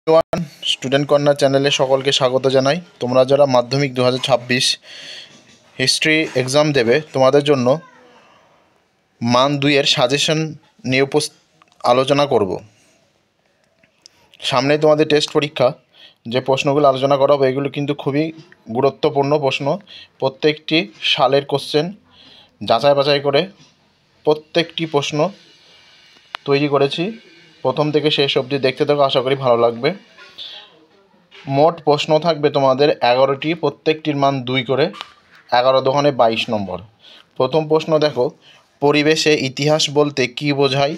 One student corner চ্যানেলে সকলকে স্বাগত জানাই। তোমরা যারা মাধ্যমিক 2026 হিস্ট্রি এক্সাম দেবে, তোমাদের জন্য মান 2-এর সাজেশন নিয়ে আলোচনা করব। সামনে তোমাদের টেস্ট পরীক্ষা, যে প্রশ্নগুলো আলোচনা করা হবে এগুলো কিন্তু খুবই গুরুত্বপূর্ণ প্রশ্ন। প্রত্যেকটি সালের কোশ্চেন যাচাই বাছাই করে প্রত্যেকটি প্রশ্ন তৈরি করেছি। প্রথম থেকে শেষ অবধি দেখতে থাকো, আশা করি ভালো লাগবে। মোট প্রশ্ন থাকবে তোমাদের 11টি, প্রত্যেকটির মান 2 করে, 11 দোকানে 22 নম্বর। প্রথম প্রশ্ন দেখো, পরিবেশে ইতিহাস বলতে কী বোঝায়?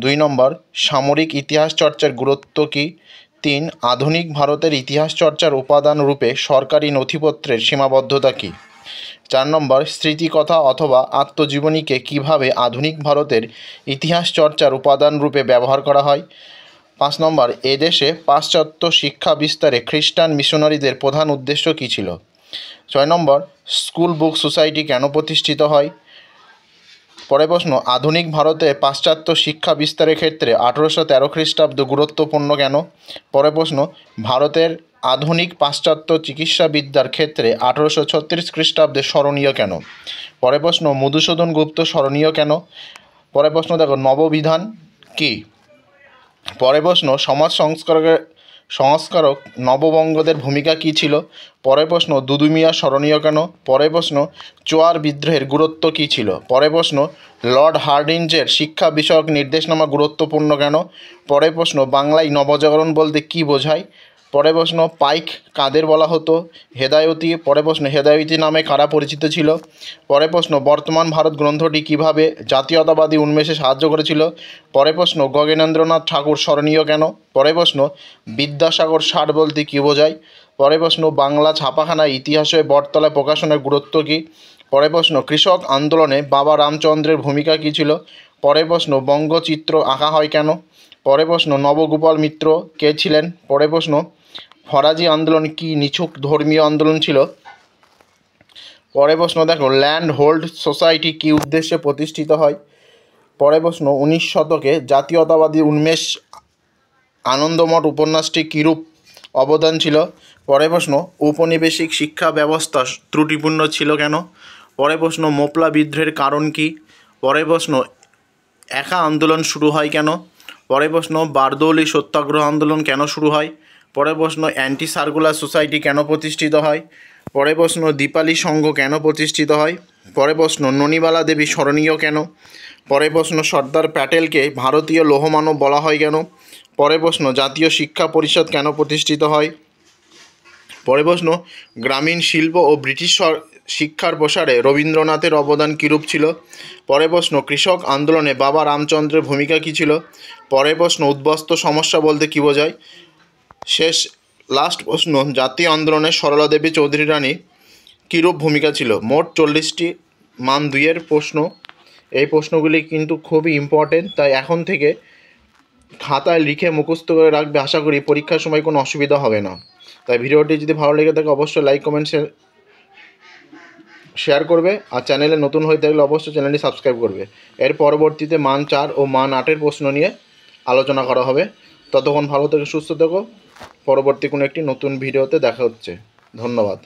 2 নম্বর, সামরিক ইতিহাস চর্চার গুরুত্ব কী? 3, আধুনিক ভারতের ইতিহাস চর্চার উপাদান রূপে সরকারি নথিপত্রের সীমাবদ্ধতা কী? 4 নম্বর, স্মৃতিকথা অথবা আত্মজীবনীকে কীভাবে আধুনিক ভারতের ইতিহাস চর্চার উপাদান রূপে ব্যবহার করা হয়? 5 নম্বর, এদেশে পাশ্চাত্য শিক্ষা বিস্তারে খ্রিস্টান মিশনারিদের প্রধান উদ্দেশ্য কী ছিল? 6 নম্বর, স্কুল বুক সোসাইটি কেন প্রতিষ্ঠিত হয়? পরের প্রশ্ন, আধুনিক ভারতে পাশ্চাত্য শিক্ষা বিস্তারের ক্ষেত্রে 1813 খ্রিস্টাব্দ গুরুত্বপূর্ণ কেন? পরের প্রশ্ন, ভারতের আধুনিক পাশ্চাত্য চিকিৎসাবিদ্যার ক্ষেত্রে 1836 খ্রিস্টাব্দে স্মরণীয় কেন? পরের প্রশ্ন, মধুসূদন গুপ্ত স্মরণীয় কেন? পরের প্রশ্ন দেখো, নববিধান কী? পরের প্রশ্ন, সমাজ সংস্কারক নববঙ্গদের ভূমিকা কী ছিল? পরের প্রশ্ন, দুদু মিয়া স্মরণীয় কেন? পরের প্রশ্ন, চোয়ার বিদ্রোহের গুরুত্ব কী ছিল? পরের প্রশ্ন, লর্ড হার্ডিঞ্জের শিক্ষা বিষয়ক নির্দেশনামা গুরুত্বপূর্ণ কেন? পরের প্রশ্ন, বাংলায় নবজাগরণ বলতে কী বোঝায়? পরের প্রশ্ন, পাইক কাদের বলা হতো? হেদায়তি। পরের প্রশ্ন, হেদায়তি নামে কারা পরিচিত ছিল? পরের প্রশ্ন, বর্তমান ভারত গ্রন্থটি কিভাবে জাতীয়তাবাদী উন্মেষে সাহায্য করেছিল? পরের প্রশ্ন, গগনেন্দ্রনাথ ঠাকুর স্মরণীয় কেন? পরের প্রশ্ন, বিদ্যাসাগর ষাট বলতে কী বোঝায়? পরের প্রশ্ন, বাংলা ছাপাখানায় ইতিহাসে বটতলা প্রকাশনের গুরুত্ব কী? পরের প্রশ্ন, কৃষক আন্দোলনে বাবা রামচন্দ্রের ভূমিকা কী ছিল? পরের প্রশ্ন, বঙ্গচিত্র আঁকা হয় কেন? পরের প্রশ্ন, নবগোপাল মিত্র কে ছিলেন? পরের প্রশ্ন, ফরাজি আন্দোলন কি নিছক ধর্মীয় আন্দোলন ছিল? পরের প্রশ্ন দেখো, ল্যান্ড হোল্ড সোসাইটি কী উদ্দেশ্যে প্রতিষ্ঠিত হয়? পরের প্রশ্ন, 19 শতকে জাতীয়তাবাদী উন্মেষ আনন্দমঠ উপন্যাসটি কীরূপ অবদান ছিল? পরের প্রশ্ন, ঔপনিবেশিক শিক্ষা ব্যবস্থা ত্রুটিপূর্ণ ছিল কেন? পরের প্রশ্ন, মোপলা বিদ্রোহের কারণ কী? পরের প্রশ্ন, একা আন্দোলন শুরু হয় কেন? পরের প্রশ্ন, বারদৌলি সত্যাগ্রহ আন্দোলন কেন শুরু হয়? পরের প্রশ্ন, অ্যান্টি সার্কুলার সোসাইটি কেন প্রতিষ্ঠিত হয়? পরের প্রশ্ন, দীপালি সংঘ কেন প্রতিষ্ঠিত হয়? পরের প্রশ্ন, ননিবালা দেবী স্মরণীয় কেন? পরের প্রশ্ন, সর্দার প্যাটেলকে ভারতীয় লৌহমানব বলা হয় কেন? পরের প্রশ্ন, জাতীয় শিক্ষা পরিষদ কেন প্রতিষ্ঠিত হয়? পরের প্রশ্ন, গ্রামীণ শিল্প ও ব্রিটিশ শিক্ষার প্রসারে রবীন্দ্রনাথের অবদান কীরূপ ছিল? পরের প্রশ্ন, কৃষক আন্দোলনে বাবা রামচন্দ্রের ভূমিকা কী ছিল? পরের প্রশ্ন, উদ্বাস্তু সমস্যা বলতে কী বোঝায়? লাস্ট প্রশ্ন, জাতীয় আন্দোলনে সরলা দেবী চৌধুরী রানী কীরূপ ভূমিকা ছিল? মোট 40টি মান 2-এর প্রশ্ন। এই প্রশ্নগুলি কিন্তু খুবই ইম্পর্টেন্ট, তাই এখন থেকে খাতায় লিখে মুখস্থ করে রাখবে। আশা করি পরীক্ষার সময় কোনো অসুবিধা হবে না। তাই ভিডিওটি যদি ভালো লেগে থাকে অবশ্যই লাইক কমেন্ট শেয়ার করবে, আর চ্যানেলে নতুন হয়ে থাকলে অবশ্যই চ্যানেলটি সাবস্ক্রাইব করবে। এর পরবর্তীতে মান 4 ও মান 8-এর প্রশ্ন নিয়ে আলোচনা করা হবে। ততক্ষণ ভালো থেকে সুস্থ থেকো। পরবর্তী কোনো একটি নতুন ভিডিওতে দেখা হচ্ছে। ধন্যবাদ।